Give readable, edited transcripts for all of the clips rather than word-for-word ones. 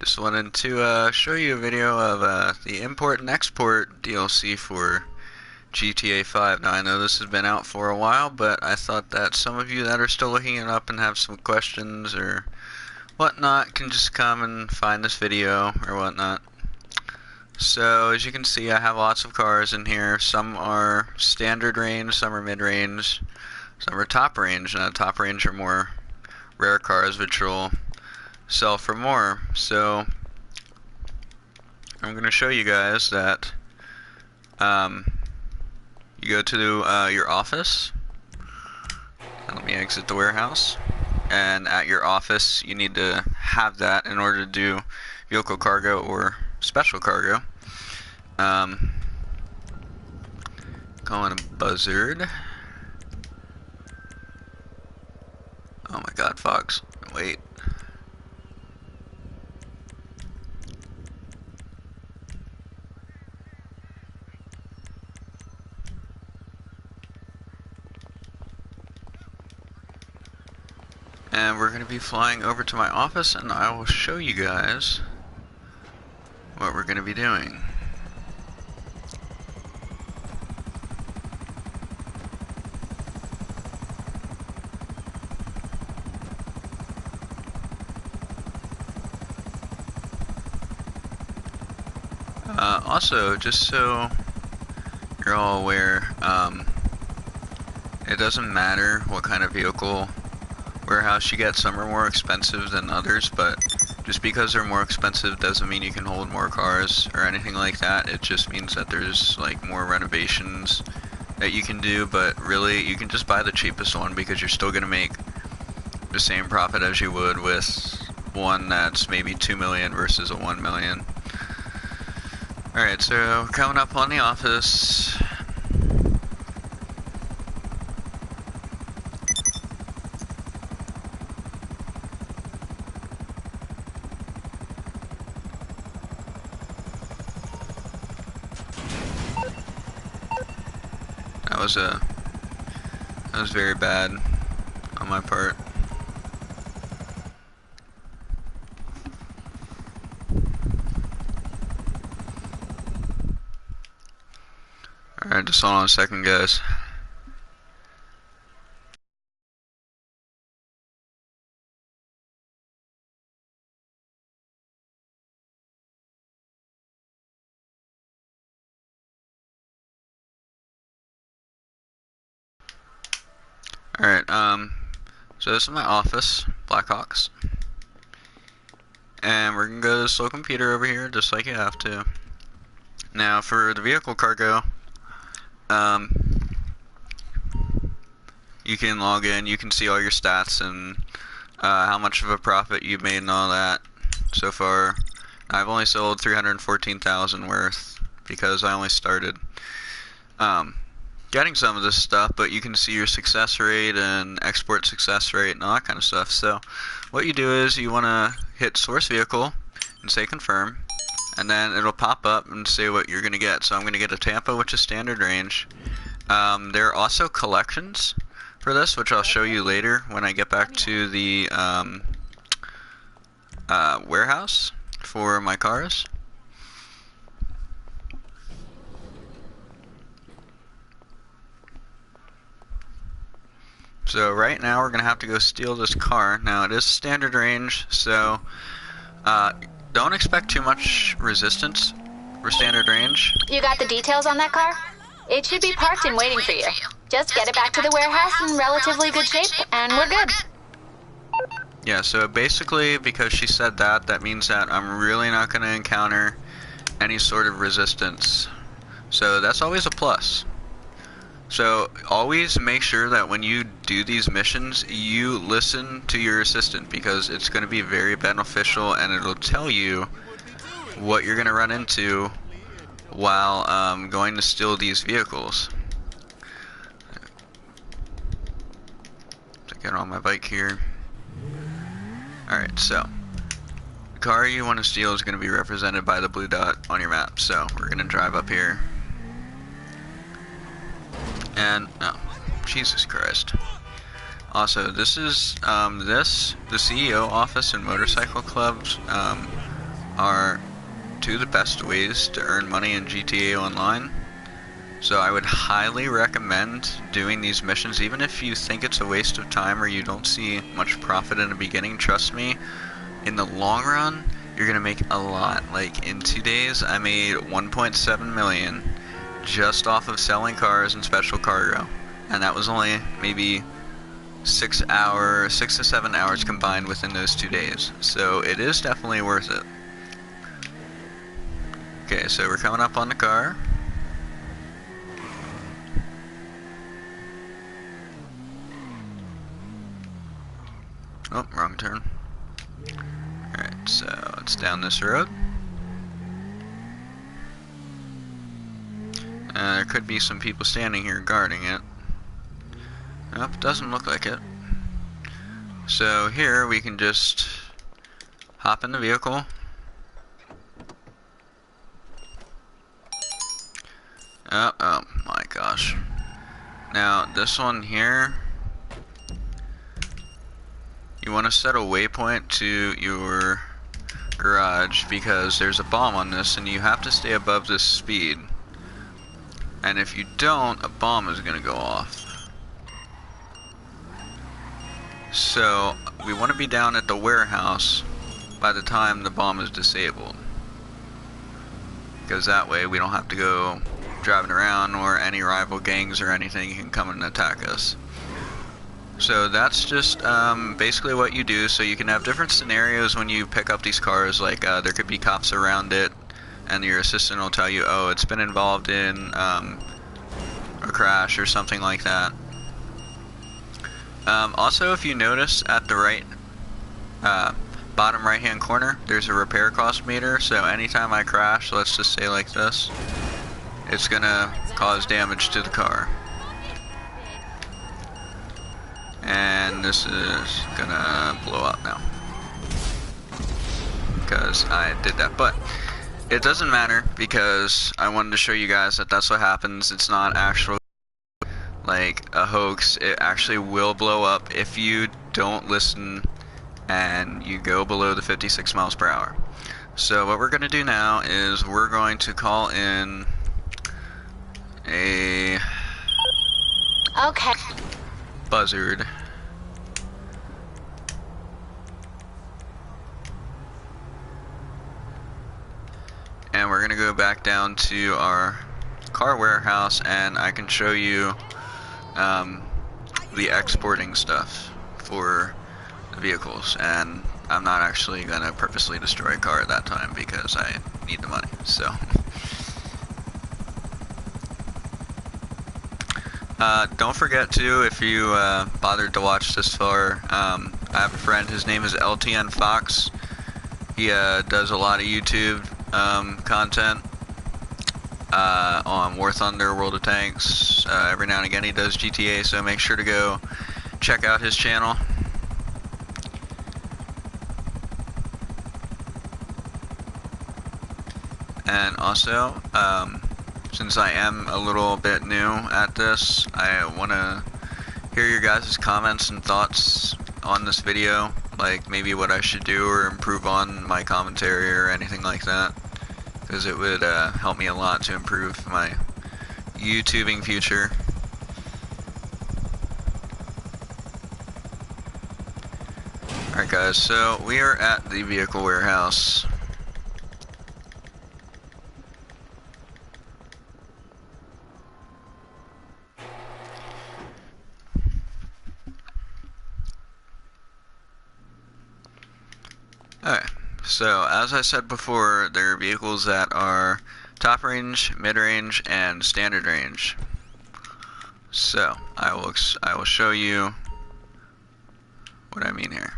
Just wanted to show you a video of the import and export DLC for GTA 5. Now I know this has been out for a while, but I thought that some of you that are still looking it up and have some questions or whatnot can just come and find this video or whatnot. So as you can see, I have lots of cars in here. Some are standard range, some are mid-range, some are top range. Now top range are more rare cars which will sell for more. So I'm going to show you guys that you go to your office. Let me exit the warehouse. And at your office you need to have that in order to do vehicle cargo or special cargo. Calling a buzzard. Oh my god, Fox. Wait. And we're going to be flying over to my office and I will show you guys what we're going to be doing. Also, just so you're all aware, it doesn't matter what kind of vehicle warehouse you get. Some are more expensive than others, but just because they're more expensive doesn't mean you can hold more cars or anything like that. It just means that there's like more renovations that you can do, but really you can just buy the cheapest one because you're still going to make the same profit as you would with one that's maybe 2 million versus a 1 million. Alright, so coming up on the office. That was very bad on my part. Alright, just hold on a second, guys. Alright, so this is my office, Blackhawks. And we're gonna go to this little computer over here, just like you have to. Now, for the vehicle cargo, you can log in, you can see all your stats and how much of a profit you've made and all that so far. I've only sold 314,000 worth because I only started getting some of this stuff, but you can see your success rate and export success rate and all that kind of stuff. So what you do is you want to hit source vehicle and say confirm, and then it'll pop up and say what you're going to get. So I'm going to get a Tampa, which is standard range. There are also collections for this, which I'll show you later when I get back to the warehouse for my cars. So right now we're going to have to go steal this car. Now it is standard range, so don't expect too much resistance for standard range. You got the details on that car? It should be parked and waiting for you. Just get it back to the warehouse in relatively good shape, and we're good. Yeah, so basically because she said that, that means that I'm really not going to encounter any sort of resistance. So that's always a plus. So always make sure that when you do these missions, you listen to your assistant, because it's going to be very beneficial and it'll tell you what you're going to run into while going to steal these vehicles. Get on my bike here. Alright, so the car you want to steal is going to be represented by the blue dot on your map. So we're going to drive up here. And, oh, Jesus Christ. Also, this is, the CEO office and motorcycle clubs, are two of the best ways to earn money in GTA Online. So I would highly recommend doing these missions, even if you think it's a waste of time or you don't see much profit in the beginning. Trust me, in the long run, you're gonna make a lot. Like in 2 days, I made 1.7 million just off of selling cars and special cargo, and that was only maybe 6 to 7 hours combined within those 2 days. So it is definitely worth it. Okay, so we're coming up on the car. Oh, wrong turn. Alright, so it's down this road. There could be some people standing here guarding it. Nope, doesn't look like it. So here we can just hop in the vehicle. Oh my gosh. Now this one here, you want to set a waypoint to your garage because there's a bomb on this and you have to stay above this speed. And if you don't, a bomb is going to go off. So we want to be down at the warehouse by the time the bomb is disabled, because that way we don't have to go driving around or any rival gangs or anything can come and attack us. So that's just basically what you do. So you can have different scenarios when you pick up these cars, like there could be cops around it and your assistant will tell you, oh, it's been involved in a crash or something like that. Also, if you notice at the right bottom right hand corner, there's a repair cost meter. So anytime I crash, let's just say like this, it's gonna cause damage to the car. And this is gonna blow up now because I did that, but it doesn't matter because I wanted to show you guys that that's what happens. It's not actually like a hoax. It actually will blow up if you don't listen and you go below the 56 miles per hour. So what we're going to do now is we're going to call in a buzzard. And we're going to go back down to our car warehouse and I can show you the exporting stuff for the vehicles. And I'm not actually going to purposely destroy a car at that time because I need the money. So don't forget to, if you bothered to watch this far, I have a friend, his name is LTN Fox. He does a lot of YouTube content on War Thunder, World of Tanks. Every now and again he does GTA, so make sure to go check out his channel. And also, since I am a little bit new at this, I want to hear your guys' comments and thoughts on this video, like maybe what I should do or improve on my commentary or anything like that, because it would help me a lot to improve my YouTubing future. Alright guys, so we are at the vehicle warehouse. Alright, so as I said before, there are vehicles that are top range, mid range, and standard range. So I will show you what I mean here.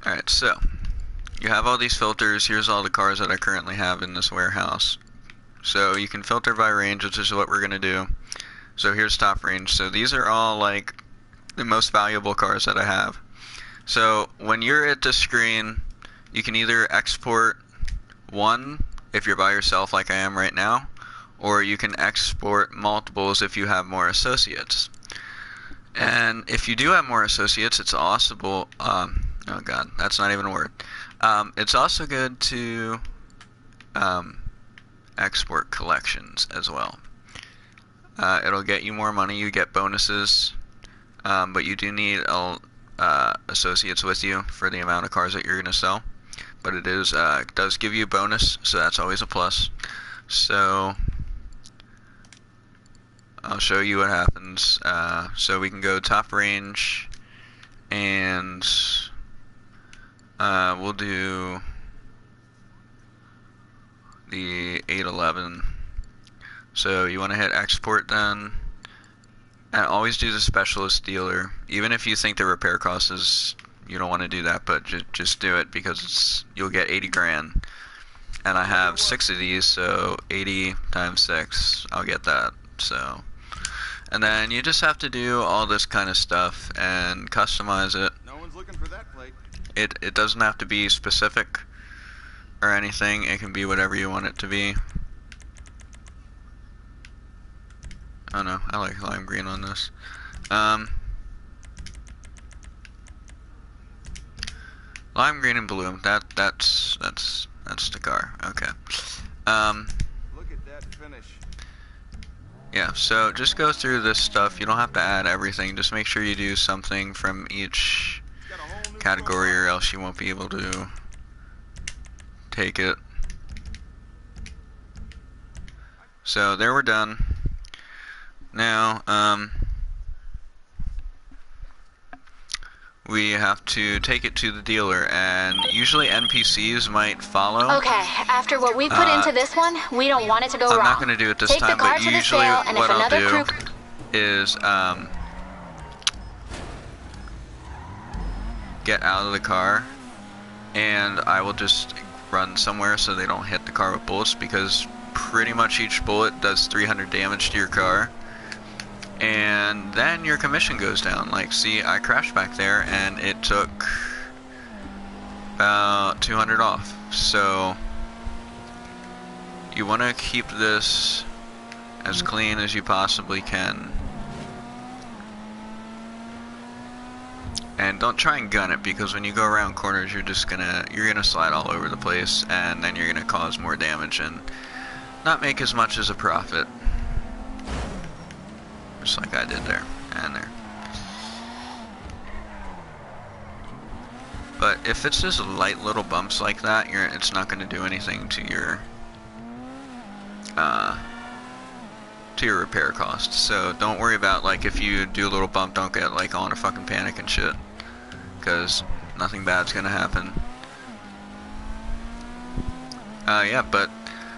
Alright, so you have all these filters. Here's all the cars that I currently have in this warehouse. So you can filter by range, which is what we're going to do. So here's top range. So these are all like the most valuable cars that I have. So when you're at the screen, you can either export one if you're by yourself like I am right now, or you can export multiples if you have more associates. And if you do have more associates, it's also oh god, that's not even a word. It's also good to export collections as well. It'll get you more money, you get bonuses, but you do need associates with you for the amount of cars that you're going to sell. But it does give you a bonus, so that's always a plus. So I'll show you what happens. So we can go top range, and we'll do the 811. So you want to hit export then, and always do the specialist dealer. Even if you think the repair cost is, you don't want to do that, but just do it because you'll get 80 grand. And I have 6 of these, so 80 times 6, I'll get that. So, and then you just have to do all this kind of stuff and customize it. No one's looking for that plate. It doesn't have to be specific or anything. It can be whatever you want it to be. Oh no, I like lime green on this. Lime green and blue. That's the car. Okay. Look at that finish. Yeah, so just go through this stuff. You don't have to add everything. Just make sure you do something from each category, or else you won't be able to take it. So there, we're done. Now, we have to take it to the dealer, and usually NPCs might follow. Okay, after what we put into this one, we don't want it to go wrong. I'm not going to do it this Take time, the car but to the usually sale, and what if I'll another do crew is get out of the car, and I will just run somewhere so they don't hit the car with bullets, because pretty much each bullet does 300 damage to your car. And then your commission goes down. Like, see, I crashed back there and it took about 200 off. So you want to keep this as clean as you possibly can. And don't try and gun it, because when you go around corners, you're gonna slide all over the place, and then you're gonna cause more damage and not make as much as a profit. Just like I did there, and there. But if it's just light little bumps like that, it's not going to do anything to your repair costs. So don't worry about, like, if you do a little bump, don't get like all in a fucking panic and shit, because nothing bad's going to happen. Yeah, but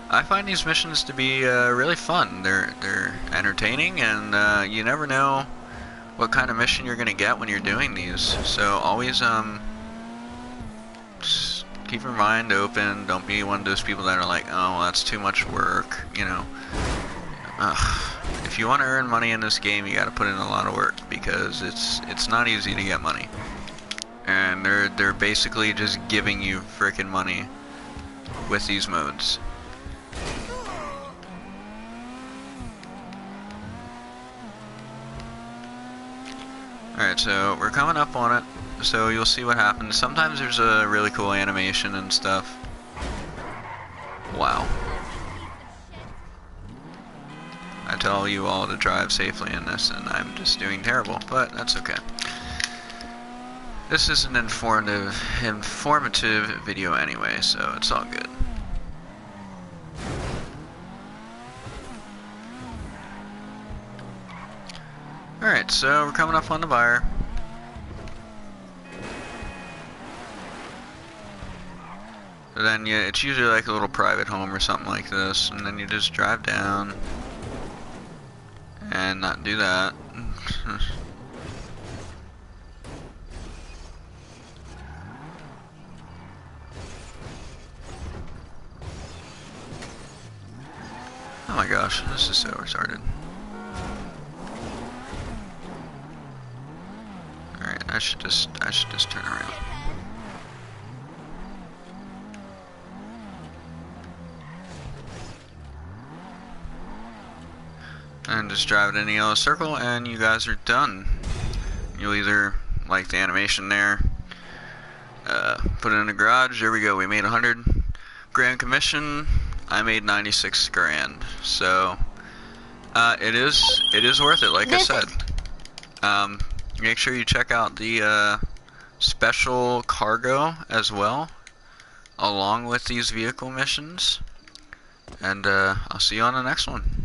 I find these missions to be really fun. They're entertaining, and you never know what kind of mission you're gonna get when you're doing these. So always just keep your mind open. Don't be one of those people that are like, oh, well, that's too much work. You know, if you want to earn money in this game, you got to put in a lot of work, because it's not easy to get money, and they're basically just giving you frickin' money with these modes. Alright, so we're coming up on it, so you'll see what happens. Sometimes there's a really cool animation and stuff. Wow. I tell you all to drive safely in this, and I'm just doing terrible, but that's okay. This is an informative video anyway, so it's all good. Alright, so we're coming up on the buyer. So then it's usually like a little private home or something like this, and then you just drive down and not do that. Oh my gosh, this is so retarded. Alright, I should just turn around. And just drive it in the yellow circle and you guys are done. You'll either like the animation there, put it in the garage. There we go. We made 100 grand commission. I made 96 grand. So it is worth it, like I said. Make sure you check out the special cargo as well, along with these vehicle missions. And I'll see you on the next one.